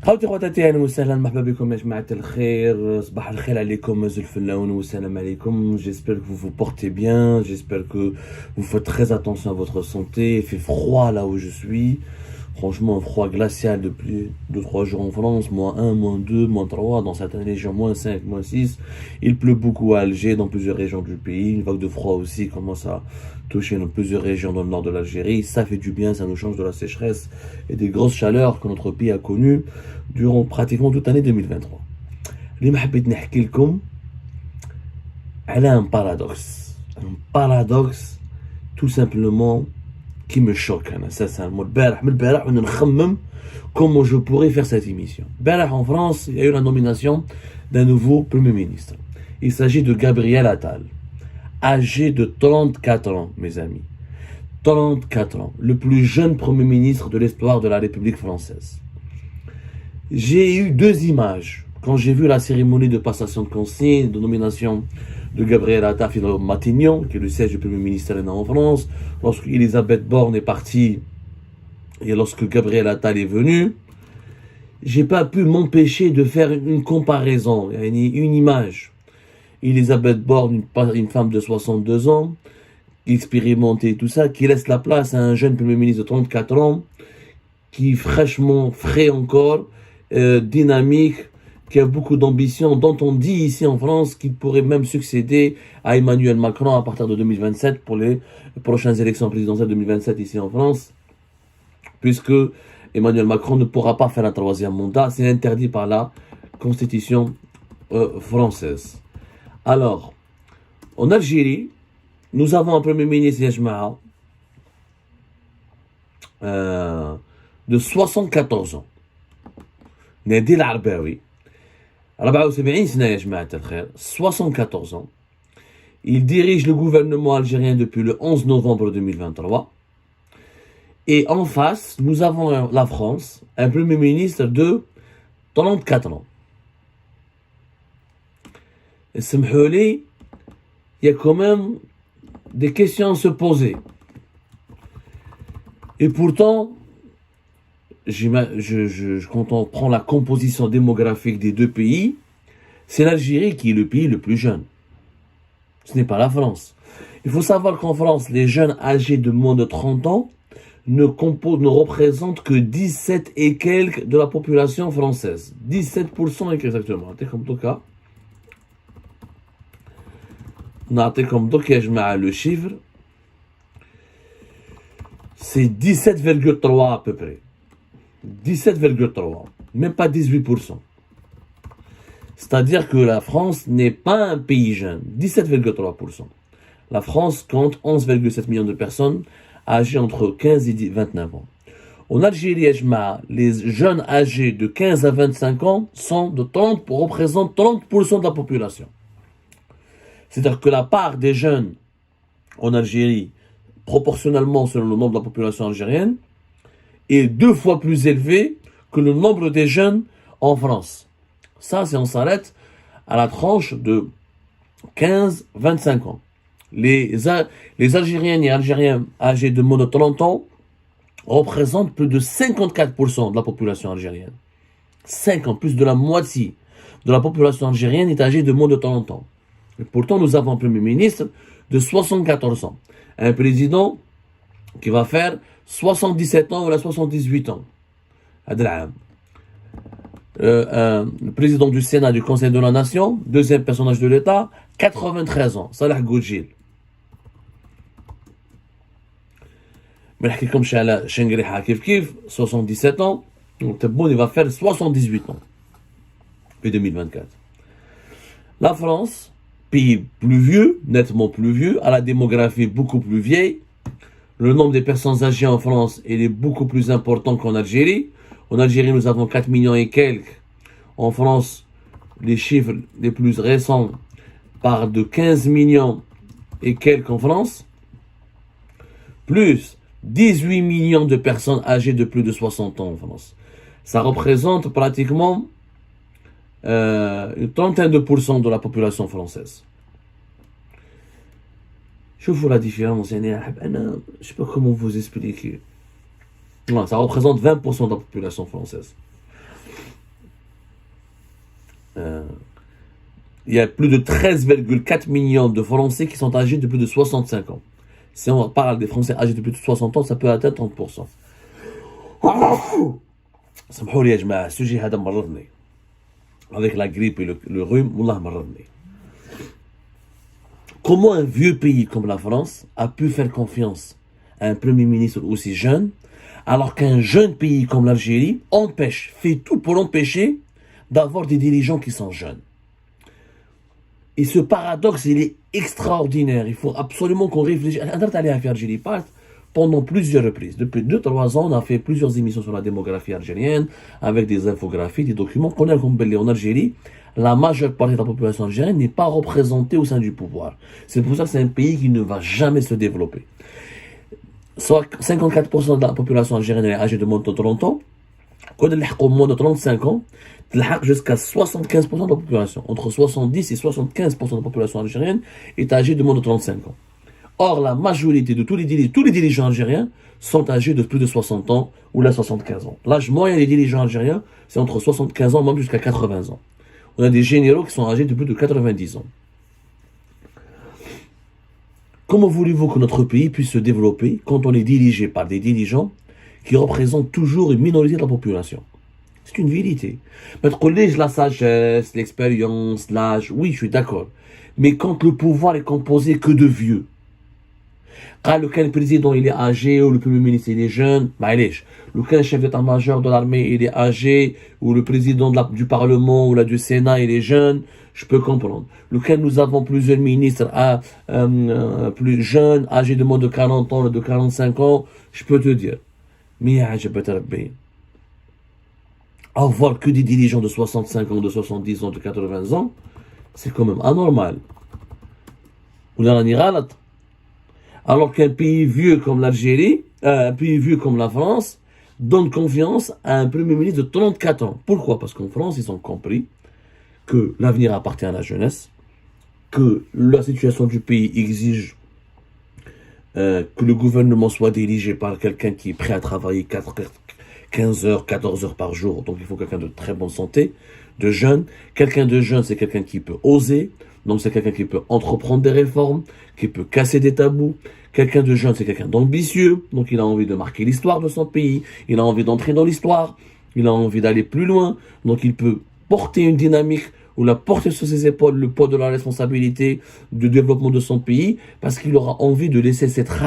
خوتي خواتاتي اهلا وسهلا مرحبا بكم يا جماعة الخير صباح الخير عليكم الفلاون والسلام عليكم. J'espère que vous vous portez bien, j'espère que vous faites très attention à votre santé. Il fait froid là où je suis, franchement un froid glacial depuis 2-3 jours en France, -1, -2, -3, dans certaines régions -5, -6. Il pleut beaucoup à Alger, dans plusieurs régions du pays. Une vague de froid aussi commence à toucher dans plusieurs régions dans le nord de l'Algérie. Ça fait du bien, ça nous change de la sécheresse et des grosses chaleurs que notre pays a connues durant pratiquement toute l'année 2023. اللي ما حبيت نحكي لكم على un paradoxe tout simplement qui me choque. انا sincèrement من البارح وانا نخمم comment je pourrais faire cette émission. البارح en France, il y a eu la nomination d'un nouveau premier ministre. Il s'agit de Gabriel Attal, âgé de 34 ans, mes amis. 34 ans, le plus jeune premier ministre de l'histoire de la République française. J'ai eu deux images quand j'ai vu la cérémonie de passation de consigne, de nomination de Gabriel Attal à Matignon, qui est le siège du Premier ministre en France, lorsque Elisabeth Borne est partie et lorsque Gabriel Attal est venu. J'ai pas pu m'empêcher de faire une comparaison, une image. Elisabeth Borne, une femme de 62 ans, expérimentée et tout ça, qui laisse la place à un jeune Premier ministre de 34 ans, qui fraîchement frais encore, dynamique, qui a beaucoup d'ambition, dont on dit ici en France qu'il pourrait même succéder à Emmanuel Macron à partir de 2027 pour les prochaines élections présidentielles 2027 ici en France, puisque Emmanuel Macron ne pourra pas faire un troisième mandat, c'est interdit par la Constitution française. Alors, en Algérie, nous avons un Premier ministre de 74 ans. Nadil Arbaoui, 74 ans. Il dirige le gouvernement algérien depuis le 11 novembre 2023. Et en face, nous avons la France, un Premier ministre de 34 ans. Et il y a quand même des questions à se poser. Et pourtant, quand on prend la composition démographique des deux pays, c'est l'Algérie qui est le pays le plus jeune. Ce n'est pas la France. Il faut savoir qu'en France, les jeunes âgés de moins de 30 ans ne représentent que 17 et quelques de la population française. 17% exactement. En tout cas, le chiffre, c'est 17,3 à peu près. 17,3, même pas 18%. C'est-à-dire que la France n'est pas un pays jeune, 17,3%. La France compte 11,7 millions de personnes âgées entre 15 et 29 ans. En Algérie, les jeunes âgés de 15 à 25 ans représentent 30% de la population. C'est-à-dire que la part des jeunes en Algérie, proportionnellement selon le nombre de la population algérienne, est 2 fois plus élevé que le nombre des jeunes en France. Ça, c'est on s'arrête à la tranche de 15-25 ans. Les Algériennes et Algériens âgés de moins de 30 ans représentent plus de 54% de la population algérienne. 50, plus de la moitié de la population algérienne est âgée de moins de 30 ans. Et pourtant, nous avons un Premier ministre de 74 ans. Un président qui va faire 77 ans ou 78 ans. Le président du Sénat du Conseil de la Nation, deuxième personnage de l'État, 93 ans, Salah Goudjil. Mais comme Shengriha Kif Kif, 77 ans, donc Tebboune il va faire 78 ans, puis 2024. La France, pays plus vieux, nettement plus vieux, à la démographie beaucoup plus vieille. Le nombre des personnes âgées en France est beaucoup plus important qu'en Algérie. En Algérie, nous avons 4 millions et quelques. En France, les chiffres les plus récents parlent de 15 millions et quelques en France. Plus 18 millions de personnes âgées de plus de 60 ans en France. Ça représente pratiquement une trentaine de pourcents de la population française. شوفوا la différence, je ne sais pas comment vous expliquer. Ça représente 20% de la population française. Euh, il y a plus de 13,4 millions de Français qui sont âgés de plus de 65 ans. Si on parle des Français âgés de plus de 60 ans, ça peut atteindre 30%. سامحوا لي يا جماعة السوجي هذا مرضني avec la grippe et le rhume والله مرضني. Comment un vieux pays comme la France a pu faire confiance à un premier ministre aussi jeune, alors qu'un jeune pays comme l'Algérie fait tout pour empêcher d'avoir des dirigeants qui sont jeunes. Et ce paradoxe, il est extraordinaire. Il faut absolument qu'on réfléchisse. Pendant plusieurs reprises. Depuis 2-3 ans, on a fait plusieurs émissions sur la démographie algérienne, avec des infographies, des documents. On a compris en Algérie, la majeure partie de la population algérienne n'est pas représentée au sein du pouvoir. C'est pour ça que c'est un pays qui ne va jamais se développer. Soit 54% de la population algérienne est âgée de moins de 30 ans. Quand elle est moins de 35 ans, jusqu'à 75% de la population. Entre 70 et 75% de la population algérienne est âgée de moins de 35 ans. Or, la majorité de tous les dirigeants algériens sont âgés de plus de 60 ans ou là 75 ans. L'âge moyen des dirigeants algériens, c'est entre 75 ans, même jusqu'à 80 ans. On a des généraux qui sont âgés de plus de 90 ans. Comment voulez-vous que notre pays puisse se développer quand on est dirigé par des dirigeants qui représentent toujours une minorité de la population? C'est une vérité. Mais la sagesse, l'expérience, l'âge, oui, je suis d'accord. Mais quand le pouvoir est composé que de vieux, quand le président il est âgé ou le premier ministre il est jeune, le chef d'état-major de l'armée il est âgé ou le président du parlement ou du Sénat il est jeune, je peux comprendre. Lequel nous avons plusieurs ministres plus jeunes, âgés de moins de 40 ans ou de 45 ans, je peux te dire. Mais avoir que des dirigeants de 65 ans, de 70 ans, de 80 ans, c'est quand même anormal. Alors qu'un pays vieux comme l'Algérie, un pays vieux comme la France, donne confiance à un premier ministre de 34 ans. Pourquoi? Parce qu'en France, ils ont compris que l'avenir appartient à la jeunesse, que la situation du pays exige que le gouvernement soit dirigé par quelqu'un qui est prêt à travailler 15 heures, 14 heures par jour. Donc il faut quelqu'un de très bonne santé, de jeune. Quelqu'un de jeune, c'est quelqu'un qui peut oser. Donc c'est quelqu'un qui peut entreprendre des réformes, qui peut casser des tabous. Quelqu'un de jeune, c'est quelqu'un d'ambitieux. Donc il a envie de marquer l'histoire de son pays. Il a envie d'entrer dans l'histoire. Il a envie d'aller plus loin. Donc il peut porter une dynamique ou la porter sur ses épaules le poids de la responsabilité du développement de son pays parce qu'il aura envie de laisser cette trace.